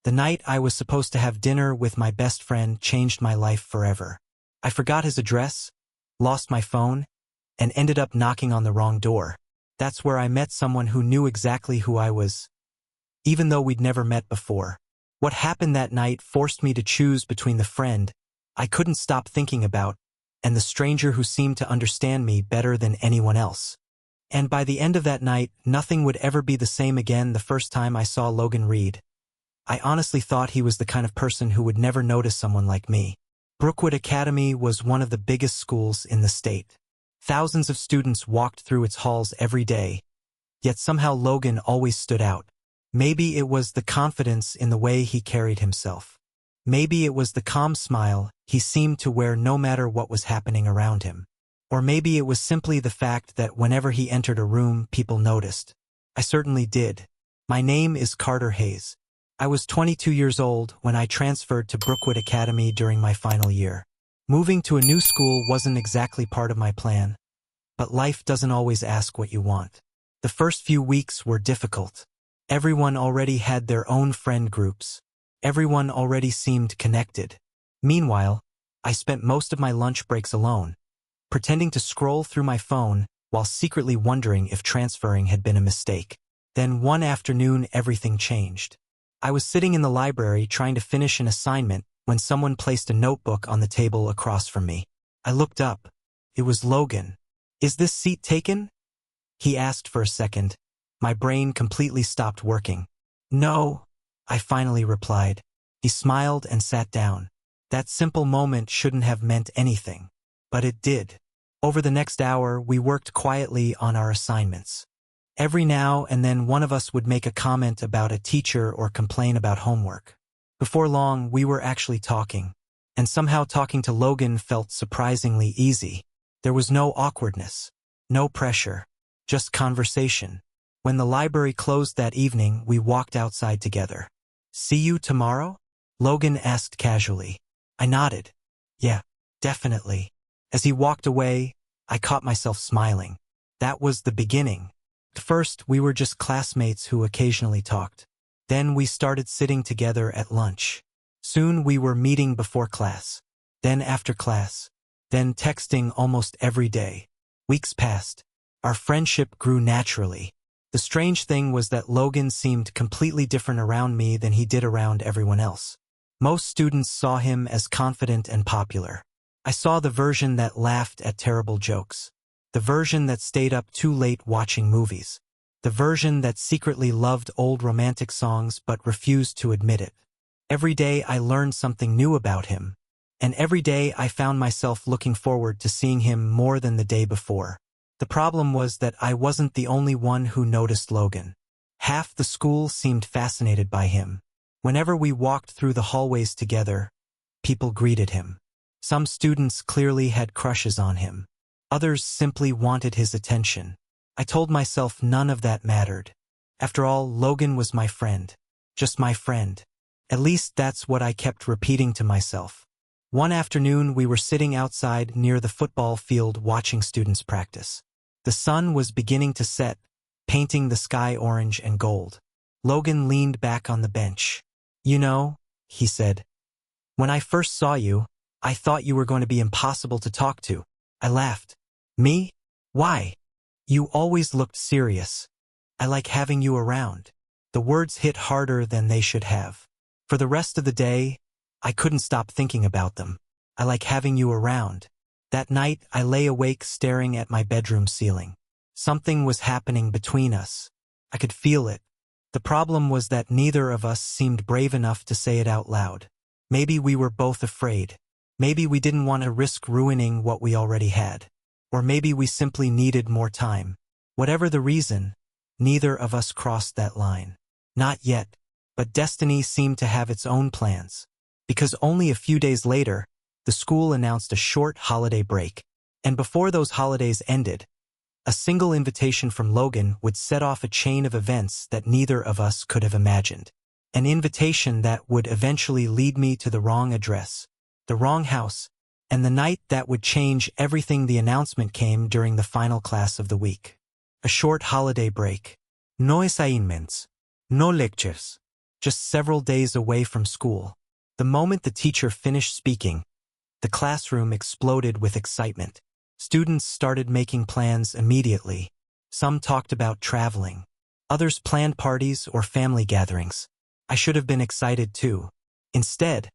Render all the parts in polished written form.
The night I was supposed to have dinner with my best friend changed my life forever. I forgot his address, lost my phone, and ended up knocking on the wrong door. That's where I met someone who knew exactly who I was, even though we'd never met before. What happened that night forced me to choose between the friend I couldn't stop thinking about and the stranger who seemed to understand me better than anyone else. And by the end of that night, nothing would ever be the same again. The first time I saw Logan Reed, I honestly thought he was the kind of person who would never notice someone like me. Brookwood Academy was one of the biggest schools in the state. Thousands of students walked through its halls every day, yet somehow Logan always stood out. Maybe it was the confidence in the way he carried himself. Maybe it was the calm smile he seemed to wear no matter what was happening around him. Or maybe it was simply the fact that whenever he entered a room, people noticed. I certainly did. My name is Carter Hayes. I was 22 years old when I transferred to Brookwood Academy during my final year. Moving to a new school wasn't exactly part of my plan, but life doesn't always ask what you want. The first few weeks were difficult. Everyone already had their own friend groups. Everyone already seemed connected. Meanwhile, I spent most of my lunch breaks alone, pretending to scroll through my phone while secretly wondering if transferring had been a mistake. Then one afternoon, everything changed. I was sitting in the library trying to finish an assignment when someone placed a notebook on the table across from me. I looked up. It was Logan. "Is this seat taken?" he asked for a second. My brain completely stopped working. "No," I finally replied. He smiled and sat down. That simple moment shouldn't have meant anything, but it did. Over the next hour, we worked quietly on our assignments. Every now and then one of us would make a comment about a teacher or complain about homework. Before long, we were actually talking, and somehow talking to Logan felt surprisingly easy. There was no awkwardness, no pressure, just conversation. When the library closed that evening, we walked outside together. "See you tomorrow?" Logan asked casually. I nodded. "Yeah, definitely." As he walked away, I caught myself smiling. That was the beginning. At first, we were just classmates who occasionally talked. Then we started sitting together at lunch. Soon we were meeting before class, then after class, then texting almost every day. Weeks passed. Our friendship grew naturally. The strange thing was that Logan seemed completely different around me than he did around everyone else. Most students saw him as confident and popular. I saw the version that laughed at terrible jokes. The version that stayed up too late watching movies. The version that secretly loved old romantic songs but refused to admit it. Every day I learned something new about him, and every day I found myself looking forward to seeing him more than the day before. The problem was that I wasn't the only one who noticed Logan. Half the school seemed fascinated by him. Whenever we walked through the hallways together, people greeted him. Some students clearly had crushes on him. Others simply wanted his attention. I told myself none of that mattered. After all, Logan was my friend. Just my friend. At least that's what I kept repeating to myself. One afternoon, we were sitting outside near the football field watching students practice. The sun was beginning to set, painting the sky orange and gold. Logan leaned back on the bench. "You know," he said, "when I first saw you, I thought you were going to be impossible to talk to." I laughed. "Me? Why?" "You always looked serious. I like having you around." The words hit harder than they should have. For the rest of the day, I couldn't stop thinking about them. I like having you around. That night, I lay awake staring at my bedroom ceiling. Something was happening between us. I could feel it. The problem was that neither of us seemed brave enough to say it out loud. Maybe we were both afraid. Maybe we didn't want to risk ruining what we already had. Or maybe we simply needed more time. Whatever the reason, neither of us crossed that line. Not yet, but destiny seemed to have its own plans. Because only a few days later, the school announced a short holiday break. And before those holidays ended, a single invitation from Logan would set off a chain of events that neither of us could have imagined. An invitation that would eventually lead me to the wrong address, the wrong house, and the night that would change everything. The announcement came during the final class of the week. A short holiday break. No assignments. No lectures. just several days away from school. The moment the teacher finished speaking, the classroom exploded with excitement. Students started making plans immediately. Some talked about traveling. Others planned parties or family gatherings. I should have been excited too. Instead,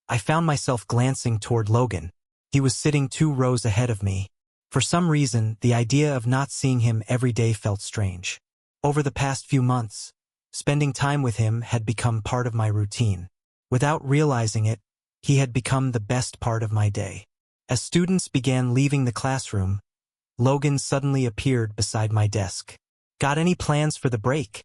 I found myself glancing toward Logan. He was sitting 2 rows ahead of me. For some reason, the idea of not seeing him every day felt strange. Over the past few months, spending time with him had become part of my routine. Without realizing it, he had become the best part of my day. As students began leaving the classroom, Logan suddenly appeared beside my desk. "Got any plans for the break?"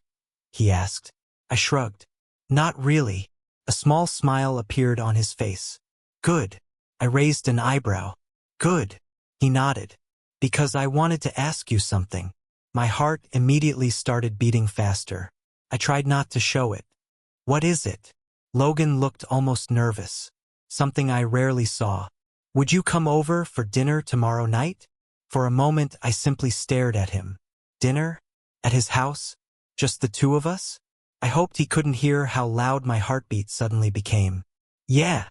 he asked. I shrugged. "Not really." A small smile appeared on his face. "Good." I raised an eyebrow. "Good." He nodded. "Because I wanted to ask you something." My heart immediately started beating faster. I tried not to show it. "What is it?" Logan looked almost nervous. Something I rarely saw. "Would you come over for dinner tomorrow night?" For a moment, I simply stared at him. Dinner? At his house? Just the 2 of us? I hoped he couldn't hear how loud my heartbeat suddenly became. "Yeah,"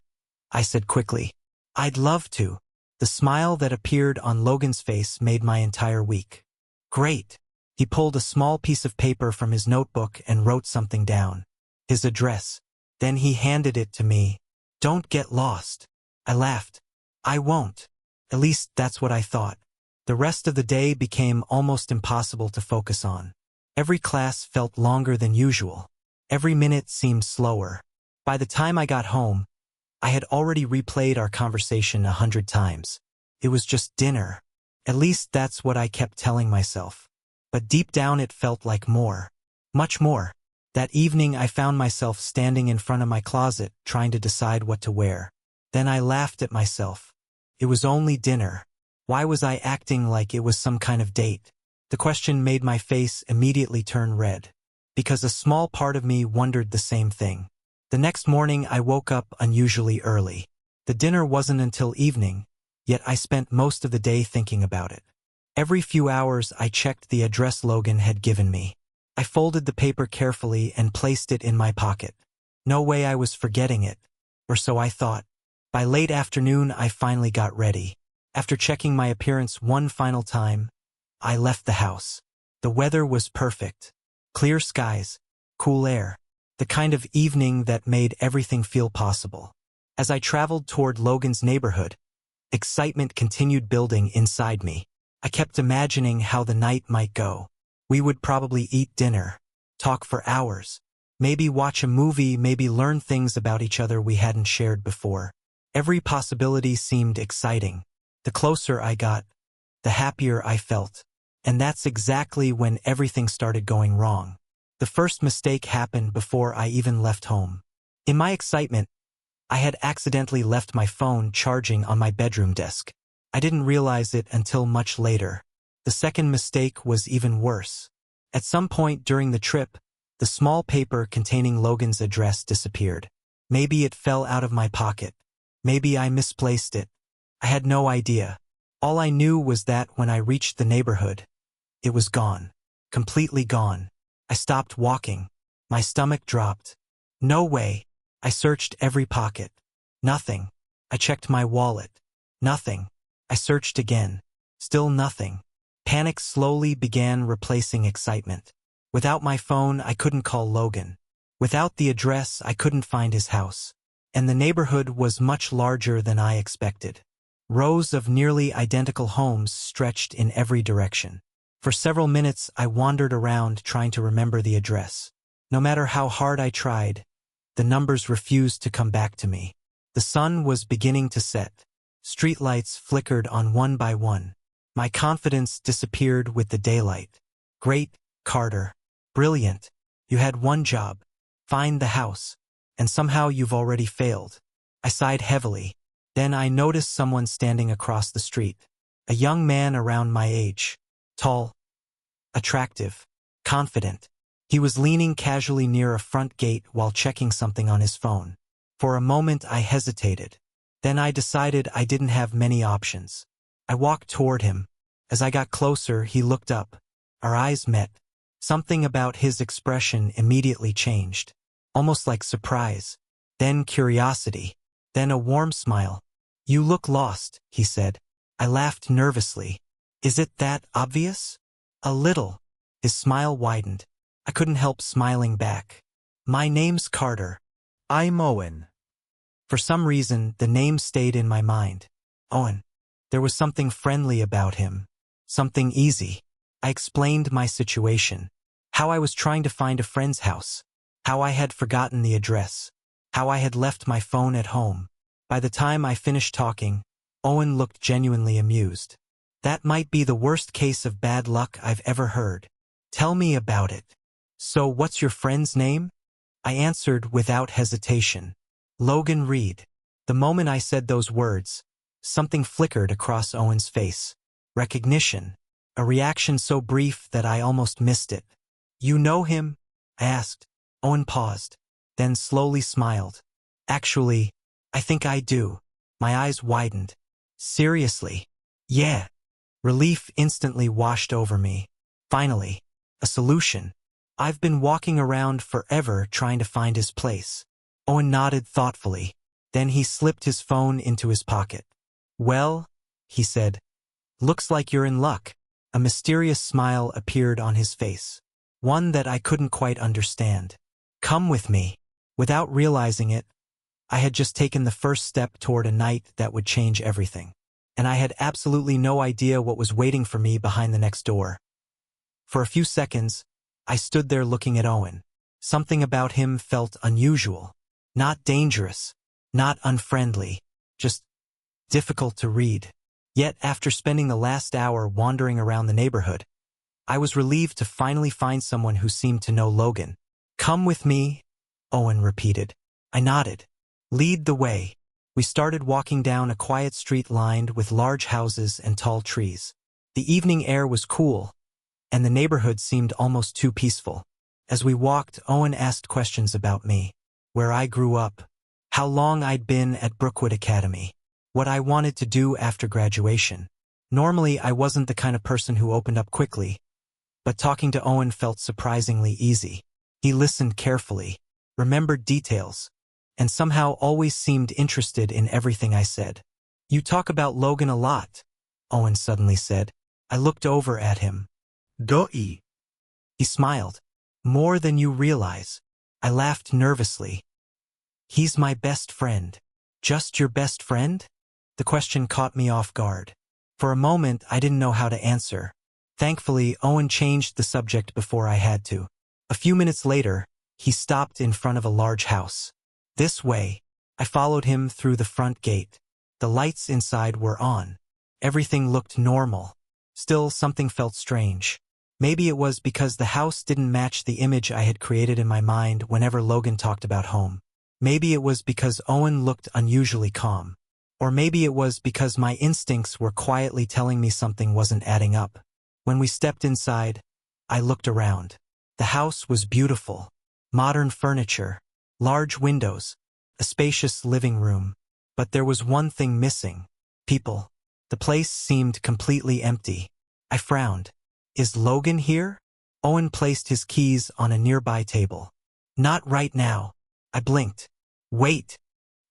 I said quickly. "I'd love to." The smile that appeared on Logan's face made my entire week. "Great." He pulled a small piece of paper from his notebook and wrote something down. His address. Then he handed it to me. "Don't get lost." I laughed. "I won't." At least that's what I thought. The rest of the day became almost impossible to focus on. Every class felt longer than usual. Every minute seemed slower. By the time I got home, I had already replayed our conversation 100 times. It was just dinner. At least that's what I kept telling myself. But deep down it felt like more. Much more. That evening I found myself standing in front of my closet trying to decide what to wear. Then I laughed at myself. It was only dinner. Why was I acting like it was some kind of date? The question made my face immediately turn red. Because a small part of me wondered the same thing. The next morning I woke up unusually early. The dinner wasn't until evening, yet I spent most of the day thinking about it. Every few hours I checked the address Logan had given me. I folded the paper carefully and placed it in my pocket. No way I was forgetting it, or so I thought. By late afternoon I finally got ready. After checking my appearance one final time, I left the house. The weather was perfect. Clear skies, cool air, the kind of evening that made everything feel possible. As I traveled toward Logan's neighborhood, excitement continued building inside me. I kept imagining how the night might go. We would probably eat dinner, talk for hours, maybe watch a movie, maybe learn things about each other we hadn't shared before. Every possibility seemed exciting. The closer I got, the happier I felt. And that's exactly when everything started going wrong. The first mistake happened before I even left home. In my excitement, I had accidentally left my phone charging on my bedroom desk. I didn't realize it until much later. The second mistake was even worse. At some point during the trip, the small paper containing Logan's address disappeared. Maybe it fell out of my pocket. Maybe I misplaced it. I had no idea. All I knew was that when I reached the neighborhood, it was gone. Completely gone. I stopped walking. My stomach dropped. No way. I searched every pocket. Nothing. I checked my wallet. Nothing. I searched again. Still nothing. Panic slowly began replacing excitement. Without my phone, I couldn't call Logan. Without the address, I couldn't find his house. And the neighborhood was much larger than I expected. Rows of nearly identical homes stretched in every direction. For several minutes, I wandered around trying to remember the address. No matter how hard I tried, the numbers refused to come back to me. The sun was beginning to set. Streetlights flickered on one by one. My confidence disappeared with the daylight. Great, Carter. Brilliant. You had one job. Find the house. And somehow you've already failed. I sighed heavily. Then I noticed someone standing across the street. A young man around my age. Tall. Attractive. Confident. He was leaning casually near a front gate while checking something on his phone. For a moment I hesitated. Then I decided I didn't have many options. I walked toward him. As I got closer, he looked up. Our eyes met. Something about his expression immediately changed. almost like surprise, then curiosity, then a warm smile. "You look lost," he said. I laughed nervously. "Is it that obvious?" "A little." His smile widened. I couldn't help smiling back. "My name's Carter." I'm Owen. For some reason, the name stayed in my mind. Owen. There was something friendly about him. Something easy. I explained my situation. How I was trying to find a friend's house. How I had forgotten the address. How I had left my phone at home. By the time I finished talking, Owen looked genuinely amused. "That might be the worst case of bad luck I've ever heard. Tell me about it." "So what's your friend's name?" I answered without hesitation. "Logan Reed." The moment I said those words, something flickered across Owen's face. Recognition. A reaction so brief that I almost missed it. "You know him?" I asked. Owen paused, then slowly smiled. "Actually, I think I do." My eyes widened. "Seriously?" "Yeah." Relief instantly washed over me. Finally, a solution. "I've been walking around forever trying to find his place." Owen nodded thoughtfully. Then he slipped his phone into his pocket. "Well," he said, "looks like you're in luck." A mysterious smile appeared on his face. One that I couldn't quite understand. "Come with me." Without realizing it, I had just taken the first step toward a night that would change everything. And I had absolutely no idea what was waiting for me behind the next door. For a few seconds, I stood there looking at Owen. Something about him felt unusual. Not dangerous, not unfriendly, just difficult to read. Yet after spending the last hour wandering around the neighborhood, I was relieved to finally find someone who seemed to know Logan. "Come with me," Owen repeated. I nodded. "Lead the way." We started walking down a quiet street lined with large houses and tall trees. The evening air was cool, and the neighborhood seemed almost too peaceful. As we walked, Owen asked questions about me, where I grew up, how long I'd been at Brookwood Academy, what I wanted to do after graduation. Normally, I wasn't the kind of person who opened up quickly, but talking to Owen felt surprisingly easy. He listened carefully, remembered details, and somehow always seemed interested in everything I said. "You talk about Logan a lot," Owen suddenly said. I looked over at him. Doi. He smiled. "More than you realize." I laughed nervously. "He's my best friend." "Just your best friend?" The question caught me off guard. For a moment, I didn't know how to answer. Thankfully, Owen changed the subject before I had to. A few minutes later, he stopped in front of a large house. "This way." I followed him through the front gate. The lights inside were on. Everything looked normal. Still, something felt strange. Maybe it was because the house didn't match the image I had created in my mind whenever Logan talked about home. Maybe it was because Owen looked unusually calm. Or maybe it was because my instincts were quietly telling me something wasn't adding up. When we stepped inside, I looked around. The house was beautiful. Modern furniture, large windows, a spacious living room. But there was one thing missing: people. The place seemed completely empty. I frowned. "Is Logan here?" Owen placed his keys on a nearby table. "Not right now." I blinked. "Wait."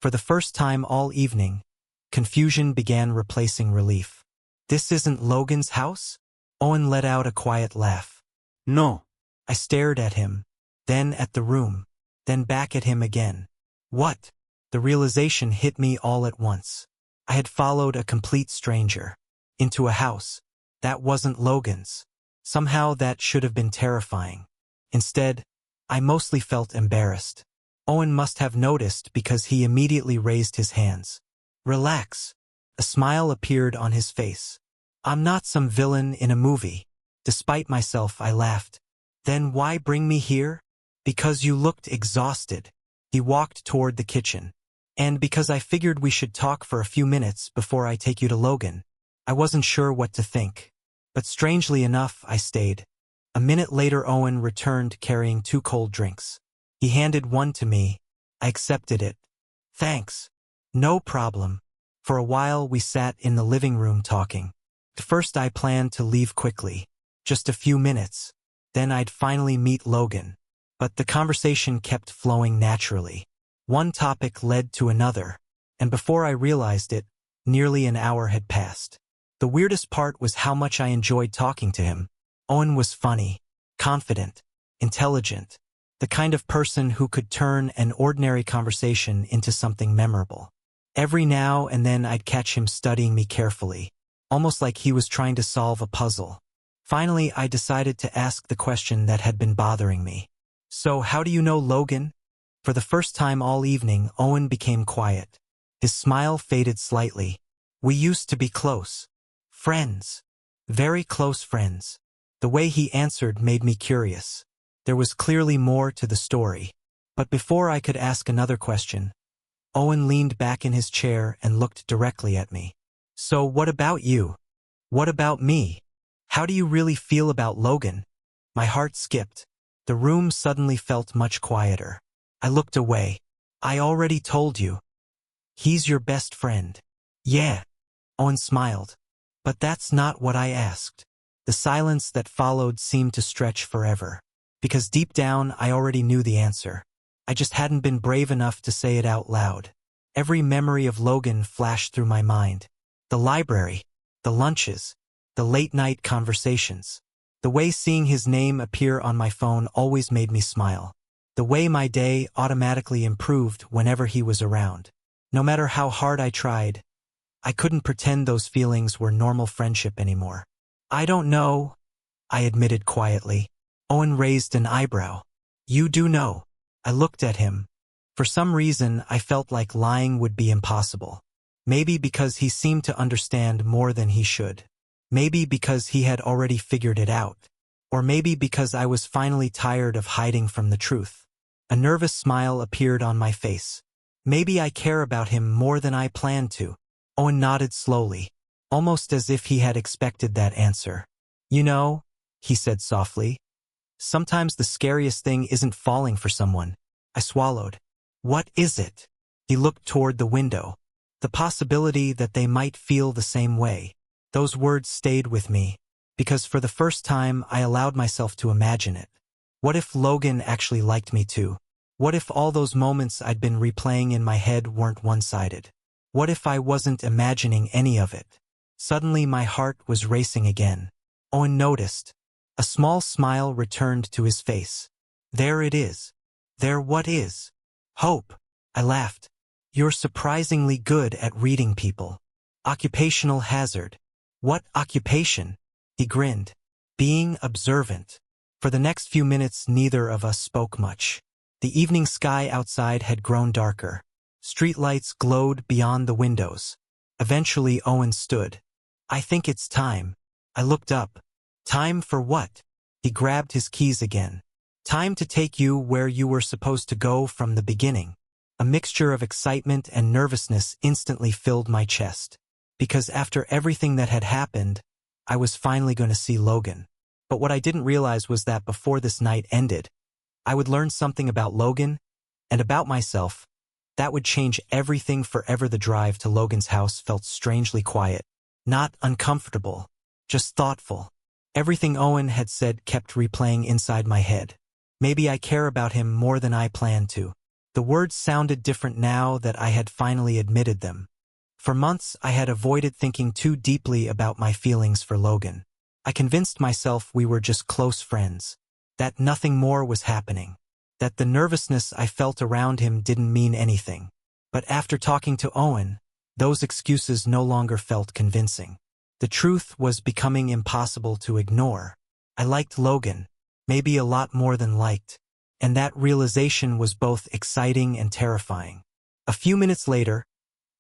For the first time all evening, confusion began replacing relief. "This isn't Logan's house?" Owen let out a quiet laugh. No. I stared at him, then at the room, then back at him again. What? The realization hit me all at once. I had followed a complete stranger into a house that wasn't Logan's. Somehow that should have been terrifying. Instead, I mostly felt embarrassed. Owen must have noticed because he immediately raised his hands. "Relax." A smile appeared on his face. "I'm not some villain in a movie." Despite myself, I laughed. "Then why bring me here?" "Because you looked exhausted." He walked toward the kitchen. "And because I figured we should talk for a few minutes before I take you to Logan." I wasn't sure what to think. But strangely enough, I stayed. A minute later, Owen returned carrying 2 cold drinks. He handed one to me. I accepted it. "Thanks." "No problem." For a while, we sat in the living room talking. At first, I planned to leave quickly. Just a few minutes. Then I'd finally meet Logan. but the conversation kept flowing naturally. One topic led to another, and before I realized it, nearly an hour had passed. The weirdest part was how much I enjoyed talking to him. Owen was funny, confident, intelligent, the kind of person who could turn an ordinary conversation into something memorable. Every now and then I'd catch him studying me carefully, almost like he was trying to solve a puzzle. Finally, I decided to ask the question that had been bothering me. "So, how do you know Logan?" For the first time all evening, Owen became quiet. His smile faded slightly. "We used to be close. Friends. Very close friends." The way he answered made me curious. There was clearly more to the story. But before I could ask another question, Owen leaned back in his chair and looked directly at me. "So what about you? What about me? How do you really feel about Logan?" My heart skipped. The room suddenly felt much quieter. I looked away. "I already told you. He's your best friend." "Yeah." Owen smiled. "But that's not what I asked." The silence that followed seemed to stretch forever. Because deep down, I already knew the answer. I just hadn't been brave enough to say it out loud. Every memory of Logan flashed through my mind. The library, the lunches, the late-night conversations. The way seeing his name appear on my phone always made me smile. The way my day automatically improved whenever he was around. No matter how hard I tried, I couldn't pretend those feelings were normal friendship anymore. "I don't know," I admitted quietly. Owen raised an eyebrow. "You do know." I looked at him. For some reason, I felt like lying would be impossible. Maybe because he seemed to understand more than he should. Maybe because he had already figured it out. Or maybe because I was finally tired of hiding from the truth. A nervous smile appeared on my face. "Maybe I care about him more than I planned to." Owen nodded slowly, almost as if he had expected that answer. "You know," he said softly, "sometimes the scariest thing isn't falling for someone." I swallowed. "What is it?" He looked toward the window. "The possibility that they might feel the same way." Those words stayed with me, because for the first time I allowed myself to imagine it. What if Logan actually liked me too? What if all those moments I'd been replaying in my head weren't one-sided? What if I wasn't imagining any of it? Suddenly my heart was racing again. Owen noticed. A small smile returned to his face. "There it is." "There what is?" "Hope." I laughed. "You're surprisingly good at reading people." "Occupational hazard." "What occupation?" He grinned. "Being observant." For the next few minutes neither of us spoke much. The evening sky outside had grown darker. Streetlights glowed beyond the windows. Eventually Owen stood. "I think it's time." I looked up. "Time for what?" He grabbed his keys again. "Time to take you where you were supposed to go from the beginning." A mixture of excitement and nervousness instantly filled my chest. Because after everything that had happened, I was finally going to see Logan. But what I didn't realize was that before this night ended, I would learn something about Logan and about myself that would change everything forever. The drive to Logan's house felt strangely quiet. Not uncomfortable, just thoughtful. Everything Owen had said kept replaying inside my head. Maybe I care about him more than I planned to. The words sounded different now that I had finally admitted them. For months I had avoided thinking too deeply about my feelings for Logan. I convinced myself we were just close friends, that nothing more was happening, that the nervousness I felt around him didn't mean anything. But after talking to Owen, those excuses no longer felt convincing. The truth was becoming impossible to ignore. I liked Logan, maybe a lot more than liked, and that realization was both exciting and terrifying. A few minutes later,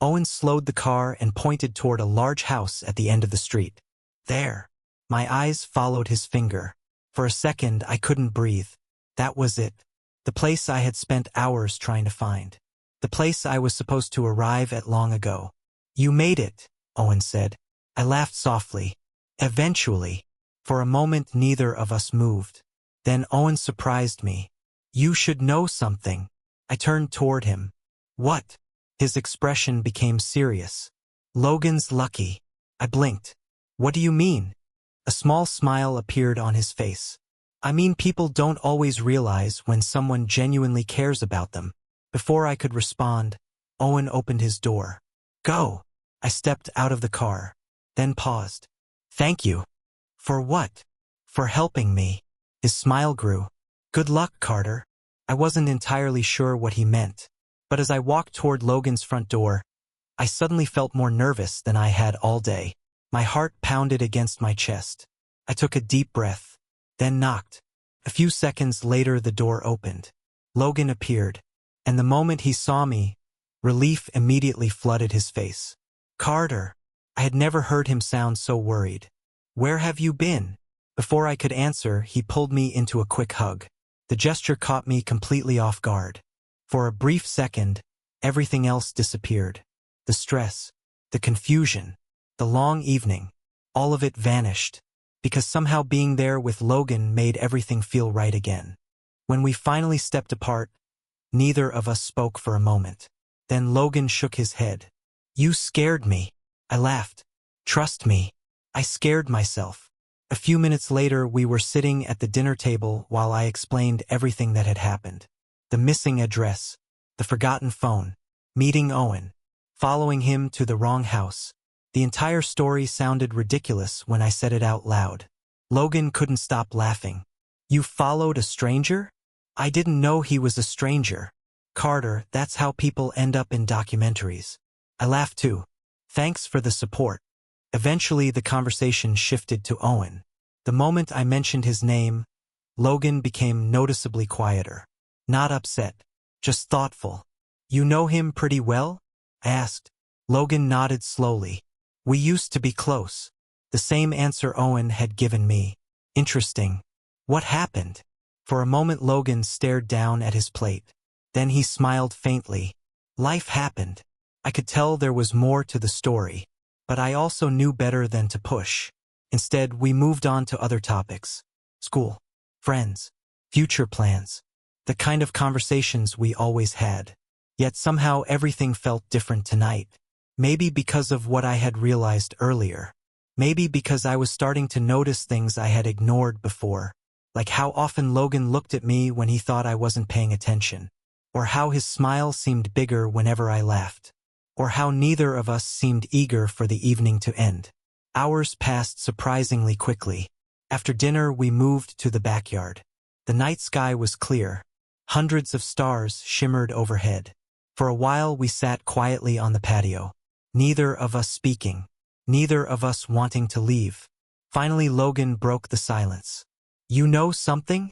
Owen slowed the car and pointed toward a large house at the end of the street. "There." My eyes followed his finger. For a second, I couldn't breathe. That was it. The place I had spent hours trying to find. The place I was supposed to arrive at long ago. "You made it," Owen said. I laughed softly. "Eventually." For a moment, neither of us moved. Then Owen surprised me. "You should know something." I turned toward him. "What?" His expression became serious. "Logan's lucky." I blinked. "What do you mean?" A small smile appeared on his face. I mean, people don't always realize when someone genuinely cares about them. Before I could respond, Owen opened his door. Go. I stepped out of the car, then paused. Thank you. For what? For helping me. His smile grew. Good luck, Carter. I wasn't entirely sure what he meant, but as I walked toward Logan's front door, I suddenly felt more nervous than I had all day. My heart pounded against my chest. I took a deep breath, then knocked. A few seconds later, the door opened. Logan appeared, and the moment he saw me, relief immediately flooded his face. Carter. I had never heard him sound so worried. Where have you been? Before I could answer, he pulled me into a quick hug. The gesture caught me completely off guard. For a brief second, everything else disappeared. The stress, the confusion, the long evening, all of it vanished, because somehow being there with Logan made everything feel right again. When we finally stepped apart, neither of us spoke for a moment. Then Logan shook his head. You scared me. I laughed. Trust me. I scared myself. A few minutes later, we were sitting at the dinner table while I explained everything that had happened. The missing address, the forgotten phone, meeting Owen, following him to the wrong house. The entire story sounded ridiculous when I said it out loud. Logan couldn't stop laughing. You followed a stranger? I didn't know he was a stranger. Carter, that's how people end up in documentaries. I laughed too. Thanks for the support. Eventually, the conversation shifted to Owen. The moment I mentioned his name, Logan became noticeably quieter. Not upset, just thoughtful. You know him pretty well? I asked. Logan nodded slowly. We used to be close. The same answer Owen had given me. Interesting. What happened? For a moment Logan stared down at his plate. Then he smiled faintly. Life happened. I could tell there was more to the story, but I also knew better than to push. Instead, we moved on to other topics. School, friends, future plans. The kind of conversations we always had. Yet somehow everything felt different tonight. Maybe because of what I had realized earlier. Maybe because I was starting to notice things I had ignored before. Like how often Logan looked at me when he thought I wasn't paying attention. Or how his smile seemed bigger whenever I laughed. Or how neither of us seemed eager for the evening to end. Hours passed surprisingly quickly. After dinner, we moved to the backyard. The night sky was clear. Hundreds of stars shimmered overhead. For a while, we sat quietly on the patio. Neither of us speaking. Neither of us wanting to leave. Finally, Logan broke the silence. You know something?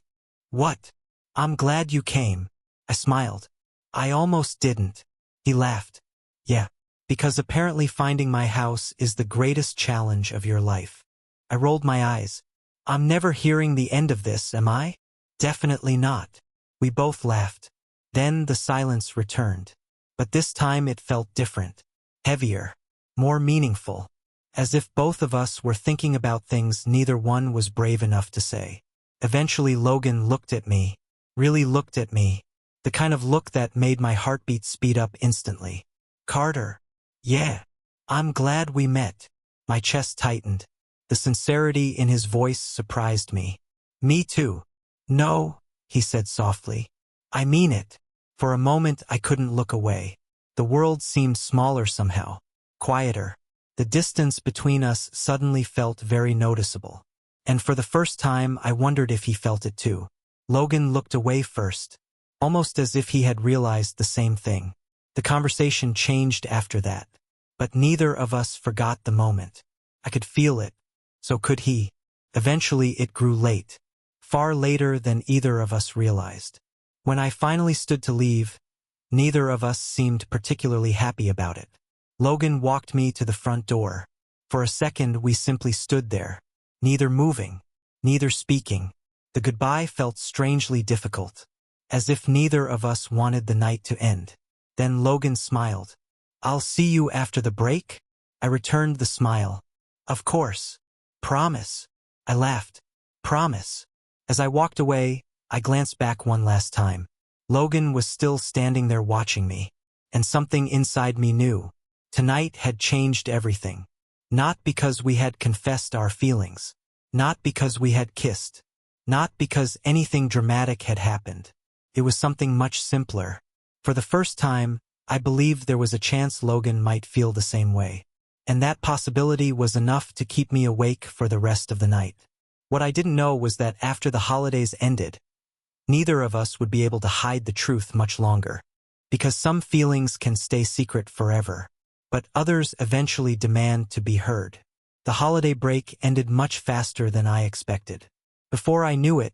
What? I'm glad you came. I smiled. I almost didn't. He laughed. Yeah, because apparently finding my house is the greatest challenge of your life. I rolled my eyes. I'm never hearing the end of this, am I? Definitely not. We both laughed. Then the silence returned. But this time it felt different. Heavier. More meaningful. As if both of us were thinking about things neither one was brave enough to say. Eventually Logan looked at me. Really looked at me. The kind of look that made my heartbeat speed up instantly. Carter. Yeah. I'm glad we met. My chest tightened. The sincerity in his voice surprised me. Me too. No, he said softly. I mean it. For a moment I couldn't look away. The world seemed smaller somehow. Quieter. The distance between us suddenly felt very noticeable. And for the first time I wondered if he felt it too. Logan looked away first. Almost as if he had realized the same thing. The conversation changed after that. But neither of us forgot the moment. I could feel it. So could he. Eventually it grew late. Far later than either of us realized. When I finally stood to leave, neither of us seemed particularly happy about it. Logan walked me to the front door. For a second we simply stood there. Neither moving. Neither speaking. The goodbye felt strangely difficult. As if neither of us wanted the night to end. Then Logan smiled. I'll see you after the break? I returned the smile. Of course. Promise. I laughed. Promise. As I walked away, I glanced back one last time. Logan was still standing there watching me. And something inside me knew. Tonight had changed everything. Not because we had confessed our feelings. Not because we had kissed. Not because anything dramatic had happened. It was something much simpler. For the first time, I believed there was a chance Logan might feel the same way. And that possibility was enough to keep me awake for the rest of the night. What I didn't know was that after the holidays ended, neither of us would be able to hide the truth much longer. Because some feelings can stay secret forever, but others eventually demand to be heard. The holiday break ended much faster than I expected. Before I knew it,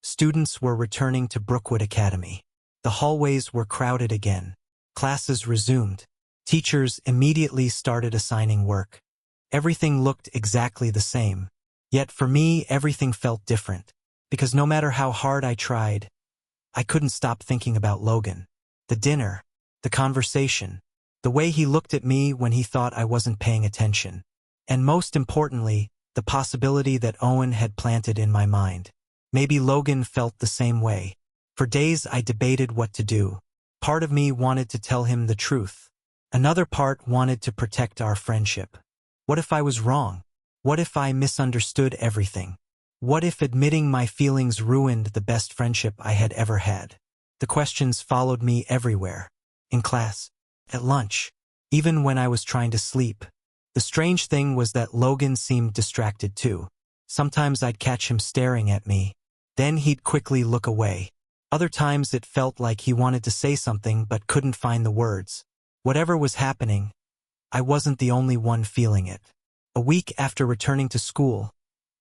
students were returning to Brookwood Academy. The hallways were crowded again. Classes resumed. Teachers immediately started assigning work. Everything looked exactly the same. Yet for me, everything felt different. Because no matter how hard I tried, I couldn't stop thinking about Logan. The dinner, the conversation, the way he looked at me when he thought I wasn't paying attention. And most importantly, the possibility that Owen had planted in my mind. Maybe Logan felt the same way. For days I debated what to do. Part of me wanted to tell him the truth. Another part wanted to protect our friendship. What if I was wrong? What if I misunderstood everything? What if admitting my feelings ruined the best friendship I had ever had? The questions followed me everywhere. In class, at lunch, even when I was trying to sleep. The strange thing was that Logan seemed distracted too. Sometimes I'd catch him staring at me. Then he'd quickly look away. Other times it felt like he wanted to say something but couldn't find the words. Whatever was happening, I wasn't the only one feeling it. A week after returning to school,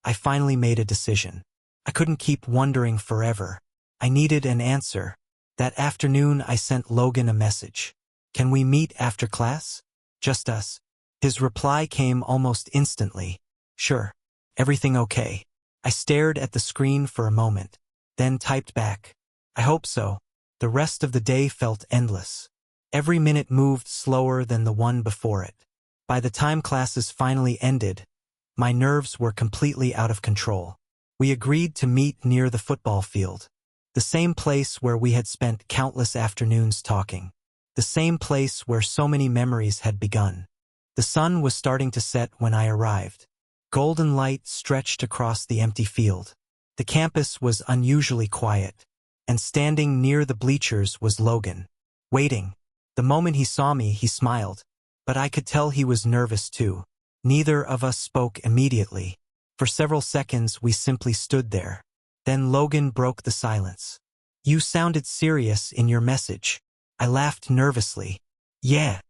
I finally made a decision. I couldn't keep wondering forever. I needed an answer. That afternoon I sent Logan a message. Can we meet after class? Just us. His reply came almost instantly. Sure. Everything okay? I stared at the screen for a moment, then typed back. I hope so. The rest of the day felt endless. Every minute moved slower than the one before it. By the time classes finally ended, my nerves were completely out of control. We agreed to meet near the football field. The same place where we had spent countless afternoons talking. The same place where so many memories had begun. The sun was starting to set when I arrived. Golden light stretched across the empty field. The campus was unusually quiet, and standing near the bleachers was Logan, waiting. The moment he saw me, he smiled, but I could tell he was nervous too. Neither of us spoke immediately. For several seconds, we simply stood there. Then Logan broke the silence. You sounded serious in your message. I laughed nervously. Yeah.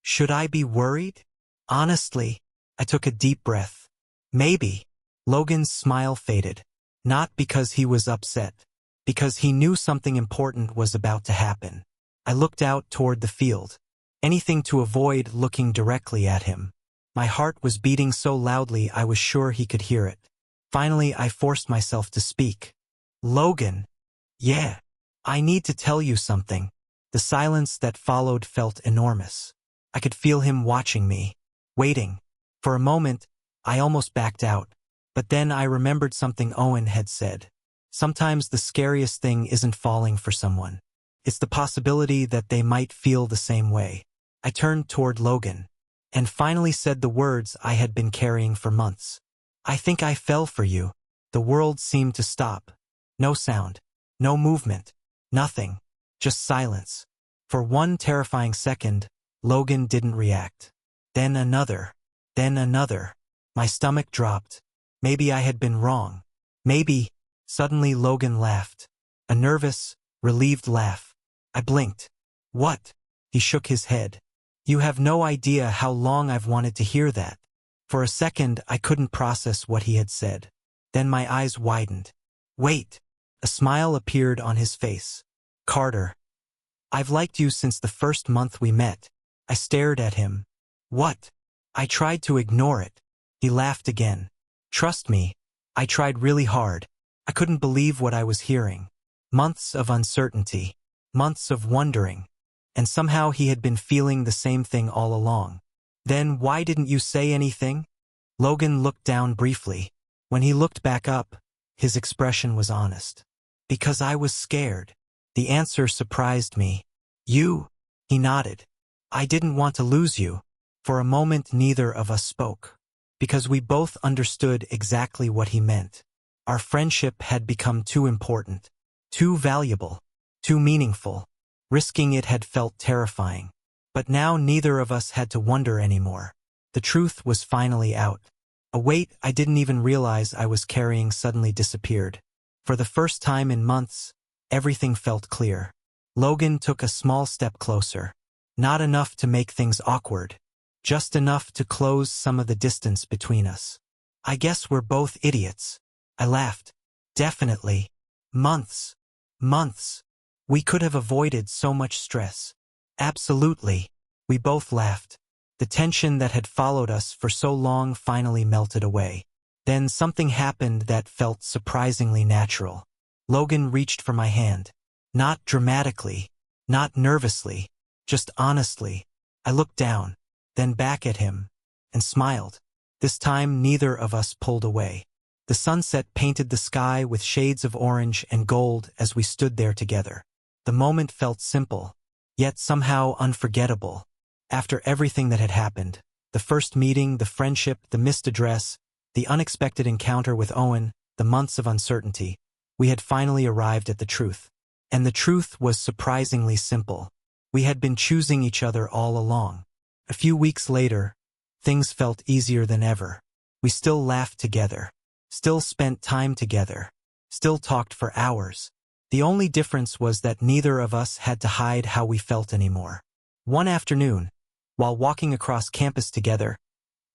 Should I be worried? Honestly, I took a deep breath. Maybe. Logan's smile faded. Not because he was upset. Because he knew something important was about to happen. I looked out toward the field. Anything to avoid looking directly at him. My heart was beating so loudly I was sure he could hear it. Finally, I forced myself to speak. Logan. Yeah. I need to tell you something. The silence that followed felt enormous. I could feel him watching me, waiting. For a moment, I almost backed out. But then I remembered something Owen had said. Sometimes the scariest thing isn't falling for someone. It's the possibility that they might feel the same way. I turned toward Logan, and finally said the words I had been carrying for months. I think I fell for you. The world seemed to stop. No sound. No movement. Nothing. Just silence. For one terrifying second, Logan didn't react. Then another. Then another. My stomach dropped. Maybe I had been wrong. Maybe. Suddenly Logan laughed. A nervous, relieved laugh. I blinked. What? He shook his head. You have no idea how long I've wanted to hear that. For a second, I couldn't process what he had said. Then my eyes widened. Wait. A smile appeared on his face. Carter. I've liked you since the first month we met. I stared at him. What? I tried to ignore it. He laughed again. Trust me. I tried really hard. I couldn't believe what I was hearing. Months of uncertainty. Months of wondering. And somehow he had been feeling the same thing all along. Then why didn't you say anything? Logan looked down briefly. When he looked back up, his expression was honest. Because I was scared. The answer surprised me. You? He nodded. I didn't want to lose you. For a moment neither of us spoke. Because we both understood exactly what he meant. Our friendship had become too important, too valuable, too meaningful. Risking it had felt terrifying. But now neither of us had to wonder anymore. The truth was finally out. A weight I didn't even realize I was carrying suddenly disappeared. For the first time in months, everything felt clear. Logan took a small step closer. Not enough to make things awkward. Just enough to close some of the distance between us. I guess we're both idiots. I laughed. Definitely. Months. Months. We could have avoided so much stress. Absolutely. We both laughed. The tension that had followed us for so long finally melted away. Then something happened that felt surprisingly natural. Logan reached for my hand. Not dramatically. Not nervously. Just honestly. I looked down, then back at him, and smiled. This time neither of us pulled away. The sunset painted the sky with shades of orange and gold as we stood there together. The moment felt simple, yet somehow unforgettable. After everything that had happened, the first meeting, the friendship, the missed address, the unexpected encounter with Owen, the months of uncertainty, we had finally arrived at the truth. And the truth was surprisingly simple. We had been choosing each other all along. A few weeks later, things felt easier than ever. We still laughed together, still spent time together, still talked for hours. The only difference was that neither of us had to hide how we felt anymore. One afternoon, while walking across campus together,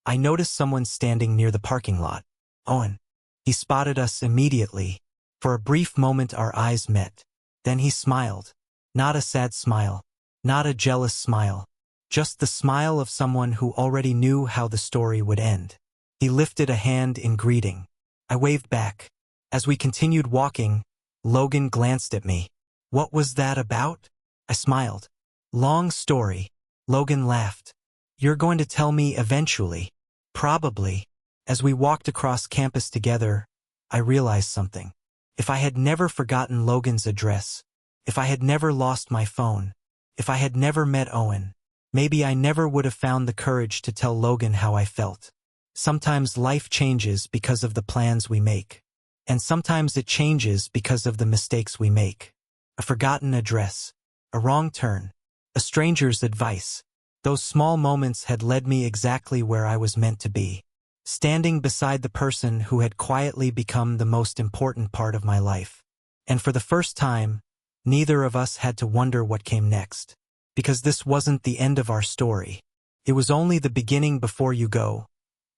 I noticed someone standing near the parking lot. Owen. He spotted us immediately. For a brief moment our eyes met. Then he smiled. Not a sad smile. Not a jealous smile. Just the smile of someone who already knew how the story would end. He lifted a hand in greeting. I waved back. As we continued walking, Logan glanced at me. What was that about? I smiled. Long story. Logan laughed. You're going to tell me eventually. Probably. As we walked across campus together, I realized something. If I had never forgotten Logan's address, if I had never lost my phone, if I had never met Owen, maybe I never would have found the courage to tell Logan how I felt. Sometimes life changes because of the plans we make. And sometimes it changes because of the mistakes we make. A forgotten address, a wrong turn, a stranger's advice. Those small moments had led me exactly where I was meant to be, standing beside the person who had quietly become the most important part of my life. And for the first time, neither of us had to wonder what came next, because this wasn't the end of our story. It was only the beginning. Before you go,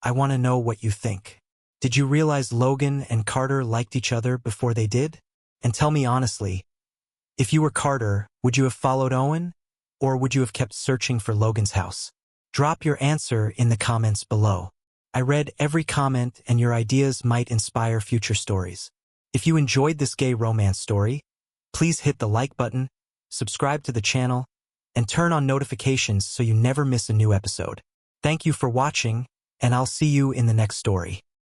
I want to know what you think. Did you realize Logan and Carter liked each other before they did? And tell me honestly, if you were Carter, would you have followed Owen? Or would you have kept searching for Logan's house? Drop your answer in the comments below. I read every comment and your ideas might inspire future stories. If you enjoyed this gay romance story, please hit the like button, subscribe to the channel, and turn on notifications so you never miss a new episode. Thank you for watching, and I'll see you in the next story.